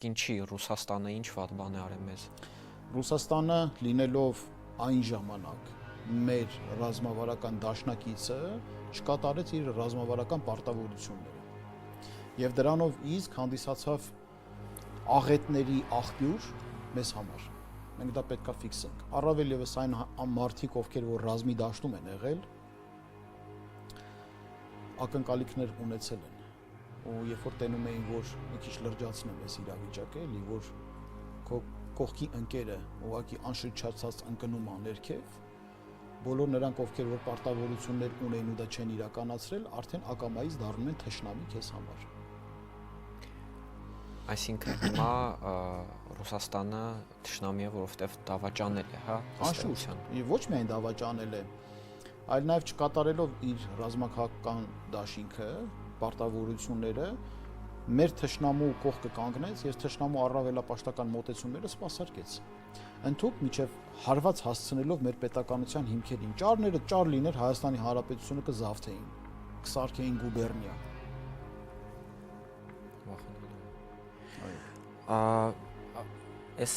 Ինչի Ռուսաստանը ինչ վատ բան է արել մեզ։ Ռուսաստանը լինելով այն ժամանակ մեր ռազմավարական դաշնակիցը չկատարեց իր ռազմավարական պարտավորությունները եւ դրանով իսկ հանդիսացավ աղետների աղբյուր մեզ համար։ Մենք դա պետքա ֆիքսենք։ Առավել եւս այն մարդիկ, ովքեր որ ռազմի դաշտում են եղել, ակնկալիքներ ունեցել են։ Ու երբ որ տենում էին, որ մի քիչ լրջացնում ես իրավիճակը, էլի որ քո կողքի ընկերը ուղղակի անշրջացած ընկնում է ներքև, բոլոր նրանք, ովքեր որ պարտավորություններ ունեն ու դա չեն իրականացրել, արդեն ակամայից դառնում են թշնամի քեզ համար։ Այսինքն հիմա Ռուսաստանը թշնամի է, որովհետև դավաճանել է, հա, Անշուշտ, ոչ միայն դավաճանել է, այլ նաև չկատարելով իր ռազմաքաղաքական դաշինքը, պարտավորությունները, մեր թշնամու կողքը կանգնեց եւ թշնամու առավելապաշտական մոտեցումները սպասարկեց։ Ընդհուպ միջև հարված հասցնելով մեր պետականության հիմքերին, ճարները ճար լիներ Հայաստանի Հանրապետությունը կզավթեին, կսարքեին գուբերնիա։ Այս